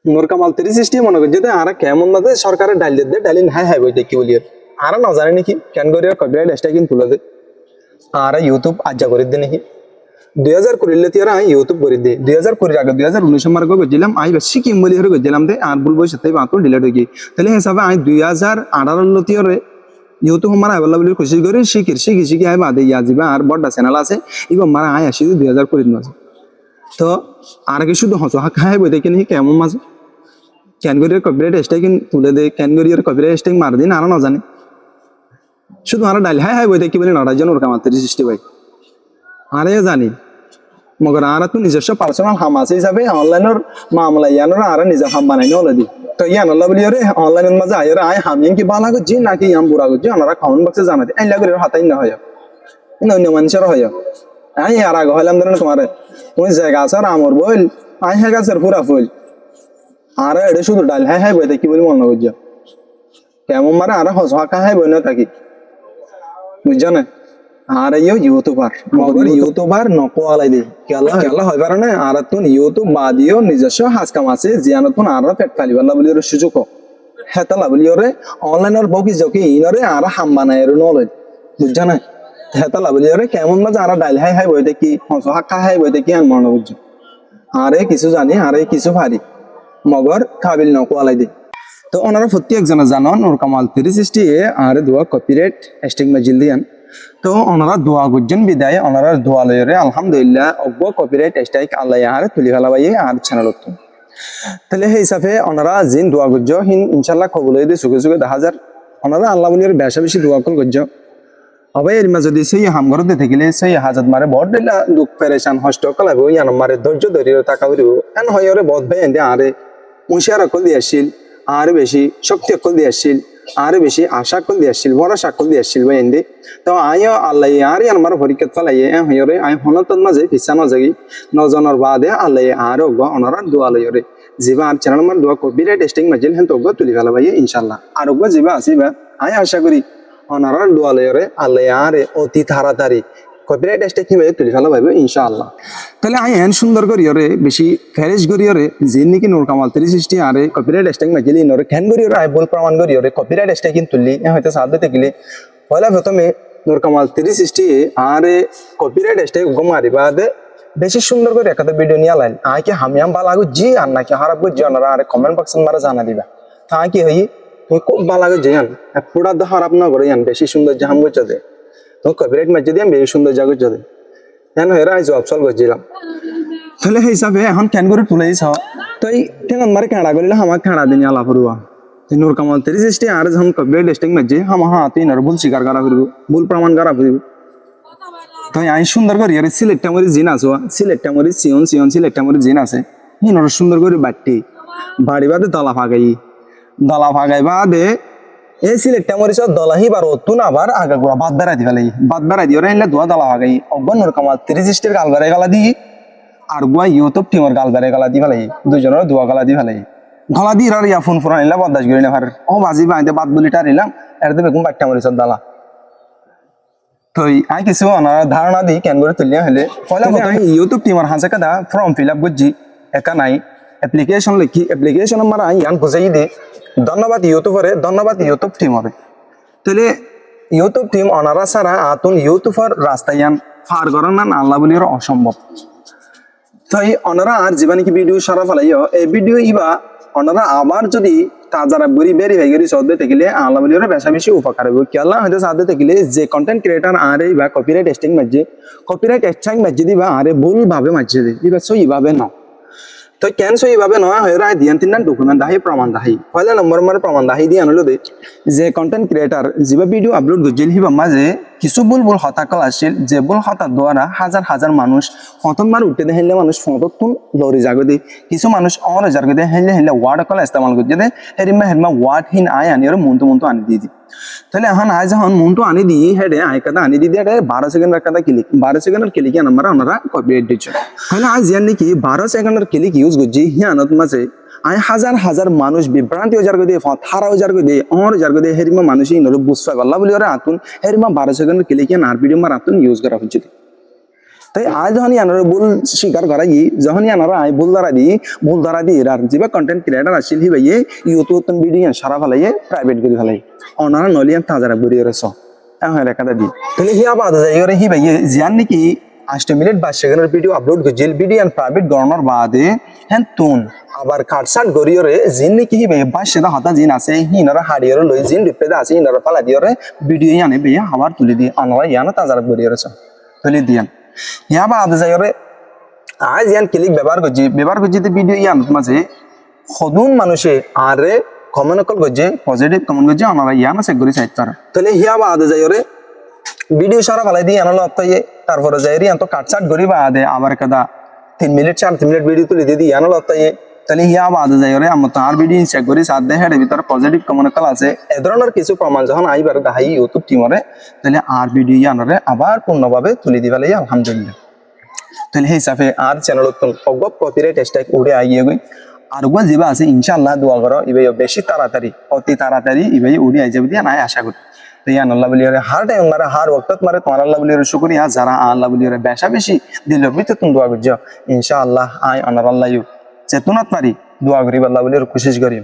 মোর কামাল 360 মনে করছে যে আর কেমন না সরকারের ডাইল দে ডাইলিন হাই হাই বইতে কি বলি আর না জানে নাকি কেন করি কপিরাইট স্ট্রাইকিং তুলে দে আর ইউটিউব আজ্জা করে দে নাকি 2020 তিয়ারা ইউটিউব করে দে 2020 আগে 2019 মার্ক গেছিলাম আই বেশি কিম বলি হরে গেছিলাম দে আর ভুল বই সাথে বাতো ডিলিট হয়ে গই তাহলে হিসাবে আই 2018 তিয়ারে ইউটিউব আমার আইবলা বলি খুশি করে শিখি আই বাদে ইয়া যাবে আর বড় চ্যানেল আছে ইবা মারা আই আসি 2020 মাসে তো আর কি শুধু হসো হাই বই দেখে নাকি কেমন মাঝে ক্যানগরিয়ার কপিরাইট স্ট্রাইকিং তুলে দে ক্যানগরিয়ার কপিরাইট স্ট্রাইক মার দিন আর না জানে শুধু আর ডাইল হাই হাই বই দেখি বলে নড়াই জন ওর কামাল 360 ভাই আরে জানি মগর আর তো নিজস্ব পার্সোনাল হাম আছে হিসাবে অনলাইনের মামলা ইয়ানোর আর নিজের হাম বানাই না অলরেডি তো ইয়ান আল্লাহ বলি রে অনলাইনের মাঝে আয়ের আয় হামিং কি বালা গজি নাকি ইয়াম বুড়া গজি ওনারা কমেন্ট বক্সে জানাতে আই লাগরে হাতাই না হয় অন্য মানুষের হয় আই আর আগে হইলাম ধরেন তোমার তুমি জায়গা আছে আর আমর বল আই হ্যাঁ গাছের পুরা ফুল আর এটা শুধু ডাল হ্যাঁ হ্যাঁ বই দেখি বলি মনে করছে কেমন মারে আর হস হাঁকা হ্যাঁ বই না থাকি বুঝছো না আর ইউটিউবার মগর ইউটিউবার নকোয়ালাই দে কেলা হয় পারে না আর তুন ইউটিউব বাদিও নিজস্ব হাজ কাম আছে জিয়ানো তুন আর পেট ফালিবাল্লা বলি ওর সুযোগ হেতালা বলি ওরে অনলাইনের বকি জকি ইনরে আর হাম বানায় এর নলয় বুঝছো না হেতালা বলি ওরে কেমন মাঝে আর ডাইল হাই হাই বই দেখি হস হাঁকা হাই বই দেখি আর মনে বুঝছো আরে কিছু জানি আরে কিছু ভারি মগর কাবিল নকোয়ালাই দে তো ওনারা প্রত্যেকজনে জানান ওর কামাল 360 আর দোয়া কপিরাইট স্ট্রাইক মাজিল দিয়ান তো ওনারা দোয়া গুজন বিদায় ওনারা দোয়া লয়রে আলহামদুলিল্লাহ অব্ব কপিরাইট স্ট্রাইক আল্লাহ আর তুলি ফেলাবাই আর চ্যানেলত তাহলে সেই হিসাবে ওনারা জিন দোয়া গুজ হিন ইনশাল্লাহ কবুল হয়ে সুখে সুখে 10,000 ওনারা আল্লাহ বলির বেশা বেশি দোয়া কল গুজ হবে এর মাঝে যদি সেই হামগরতে থাকিলে সেই হাজাত মারে বড় দিলা দুঃখ পেরেশান হষ্ট কলাবে ইয়ান মারে ধৈর্য ধরে টাকা হইব এন হয় ওরে বদ ভাই এন্দে আরে মুশার অকল দিয়াছিল আর বেশি শক্তি অকল দিয়াছিল আর বেশি আশা অকল দিয়াছিল বড় সাকল দিয়াছিল ভাই এন্দে তো আয় আল্লাহ আর আমার পরীক্ষা চালাইয়ে হয় ওরে আয় হনতন মাঝে ফিসা নজাগি নজনের বাদে আল্লাহ আর ওনারা দোয়া লইরে জিবা আর চ্যানেল আমার দোয়া কপিরাইট স্ট্রাইক মাজিল হেন তো তুলি ফেলা ভাই ইনশাআল্লাহ আর জিবা আসিবা আয় আশা করি ওনারা দোয়া লইরে আল্লাহ আর অতি তাড়াতাড়ি কপিরাইট স্ট্রাইক মাজিল তুলি ফেলা ভাই ইনশাআল্লাহ তাহলে আই এন সুন্দর করিয়রে বেশি ফেরেশ করিয়রে যে নাকি নূর কামাল 360 আরে কপিরাইট স্ট্রাইক মাজিল ইনরে কেন করিয়রে আই বল প্রমাণ করিয়রে কপিরাইট স্ট্রাইক তুললি হয়তো সাথে থাকিলে পয়লা প্রথমে নূর কামাল 360 আরে কপিরাইট স্ট্রাইক গমারি বাদে বেশি সুন্দর করে একটা ভিডিও নিয়ে আলাইন আই কি হামিয়াম বালাগো জি আর নাকি হারাপ গো জনরা আরে কমেন্ট বক্সে মারা জানা দিবা তা কি হই তুই খুব বালাগো জিয়ান পুরা দ হারাপ না করে ইয়ান বেশি সুন্দর জাহাম গো চদে তো কপিরাইট মাঝে দিয়াম বেশি সুন্দর জাগো চদে কেন হেরা আই জব সল গজিলাম তাহলে সেই হিসাবে এখন কেন করে তুলে দিছ তো এই কেন মারে কাঁড়া করিলে আমার কাঁড়া দিন আলা ফুরুয়া নূর কামাল 360 আর যখন কপিরাইট স্ট্রাইক মাঝে হ্যাঁ তুই নর ভুল স্বীকার করা ফুরবো ভুল প্রমাণ করা ফুরবো তাই আই সুন্দর করে ইয়ারে সিলেক্টটা মরি জিন আছো সিলেক্টটা মরি সিয়ন সিলেক্টটা মরি জিন আছে হিনর সুন্দর করে বাড়ি বাদে দলা ভাগাই বাদে এই সিলেক্টটা মরি সব দলাহি বার অতুন আবার আগা গোড়া বাদ বেড়াই দিয়ে এলে দোয়া দলা ভাগাই অজ্ঞান নূর কামাল 360 গাল বেড়াই গালা দি আর গুয়া ইউটিউব টিমের গাল বেড়াই গালা দি ফেলাই দুজনের দোয়া গালা দি ফেলাই গলা দি আর ইয়া ফোন আনিলা বদাস করি না ভার ও বাজি বাঁধতে বাদ বলি টারিলাম এর তো বেগুন বাট্টা মরি সব দালা তো আই কিছু ধারণা দিই কেন করে তুলিয়া হলে ইউটিউব টিমার হাসে কাদা ফর্ম ফিল আপ করছি একা নাই অ্যাপ্লিকেশন লিখি অ্যাপ্লিকেশন আমার আই ইয়ান বুঝাই দে ধন্যবাদ ইউটিউবরে ধন্যবাদ ইউটিউব টিমরে তাহলে ইউটিউব টিম অনারা সারা আতুন ইউটিউবের রাস্তা ইয়ান ফার করার না আল্লাহ বলির অসম্ভব তো এই অনারা আর জীবনে কি ভিডিও সারা ফেলাইও এই ভিডিও ইবা অনারা আবার যদি তাজারা বুড়ি বেরি হয়ে গেলি সদ্য থাকিলে আল্লাহ বলির বেশা বেশি উপকার হবে কি আল্লাহ হয়তো সাথে থাকিলে যে কন্টেন্ট ক্রিয়েটার আরে বা কপিরাইট স্ট্রাইক মাঝে দিবা আরে ভুল ভাবে মাঝে দি দিবা সই ভাবে না তো কেন সই ভাবে নয় হয় রায় দিয়ান তিনটা ডকুমেন্ট দাহি প্রমাণ দাহি পয়লা নম্বর মারে প্রমাণ দাহি দিয়ে আনলো দে যে কন্টেন্ট ক্রিয়েটার যেবা ভিডিও আপলোড করছিল হিবা মাঝে কিছু ভুল হতাকল আসছিল যে ভুল হতার দ্বারা হাজার মানুষ প্রথমবার উঠতে দেখিলে মানুষ ফটোতুন লড়ি জাগদে কিছু মানুষ অর জাগদে হেলে ওয়ার্ড কল ইস্তেমাল করছে দে হেরিমা ওয়ার্ড হিন আয় আনি আর মনটো আনি দিয়ে দি তাহলে এখন আয় যখন মনটো আনি দিই হেডে আয় কাদা আনি দিয়ে 12 সেকেন্ডের কাদা ক্লিক 12 সেকেন্ডের ক্লিক নাম্বার ওনারা কপিরাইট দিচ্ছে তাহলে আজ জানি কি 12 সেকেন্ডের ক্লিক ইউজ করছি হিয়ানত মাঝে আয় হাজার মানুষ বিভ্রান্তি হাজার করে দিয়ে 18,000 করে দিয়ে 11,000 করে দিয়ে হেরিমা মানুষই নর বুঝতে পারলা বলি ওরা আতুন হেরিমা 12 সেকেন্ডের ক্লিক আর ভিডিও মার আতুন ইউজ করা হচ্ছে তাই আজ যখন ইয়ানোর ভুল স্বীকার করা গিয়ে যখন ইয়ানোরা আই ভুল দ্বারা দিয়ে আর যেবা কন্টেন্ট ক্রিয়েটার আসছিল হি ভাইয়ে ইউটিউব ভিডিও সারা ফেলাইয়ে প্রাইভেট করে ফেলাই অনারা নলিয়ান তাজারা ঘুরিয়ে রেছ এখন লেখাটা দি তাহলে হি আবার যাই হি ভাইয়ে জিয়ান নাকি 8 মিনিট 22 সেকেন্ডের ভিডিও আপলোড করে জেল ভিডিও এন্ড প্রাইভেট গণনার বাদে হ্যাঁ তুন আবার কাটসাট গরিয়রে জিন নাকি হি ভাইয়ে 22 হাতা জিন আছে হিনারা হাড়িয়রে লই জিন রিপ্লে আছে হিনারা ফালা দিয়রে ভিডিও ইয়ানে ভাইয়া আবার তুলে দিয়ে অনারা ইয়ানা তাজারা ঘুরিয়ে রেছ তুলে দিয়ান ইয়া বাদ যায়রে আজ ইয়ান ক্লিক ব্যবহার করছি ভিডিও ইয়ান মাঝে সদুন মানুষে আরে কমেন্ট কল করছে পজিটিভ কমেন্ট করছে ওনারা ইয়ান চেক করে সাইড তারা তাহলে হিয়া বাদ যায়রে ভিডিও সারা ফালাই দিয়ে আনলো অত্যাই তারপরে যায়রি আন তো কাটসাট করি বাদে আবার কাদা 3 মিনিট 4 মিনিট ভিডিও তুলে দিয়ে আনলো অত্যাই তাহলে হিয়া বাদ যায়রে আমরা তো আর ভিডিও চেক করি সাথ দেয় হেডে ভিতরে পজিটিভ কমেন্ট কল আছে এ ধরনের কিছু প্রমাণ যখন আইবার দেখাই ইউটিউব টিমরে তাহলে আর ভিডিও ইয়ানরে আবার পূর্ণভাবে তুলে দিবালাই আলহামদুলিল্লাহ তাহলে সেই হিসাবে আর চ্যানেলত অগপ কপিরাইট স্ট্রাইক উড়ে আইয়ে গই আর ওগুলো যেবা আছে ইনশাআল্লাহ দোয়া করো ইবে বেশি তাড়াতাড়ি অতি তাড়াতাড়ি ইবে উড়ে আই যাবে দিয়া নাই আশা করি তো ইয়ান আল্লাহ বলি হার টাইম মারে হার ওয়াক্তত মারে তোমার আল্লাহ বলি শুকরিয়া যারা আল্লাহ বলি বেশা বেশি দিলের ভিতরে তুমি দোয়া করছো ইনশাআল্লাহ আই অনার আল্লাহ চেতনাত মারি দোয়া করি আল্লাহ বলি কোশিশ করি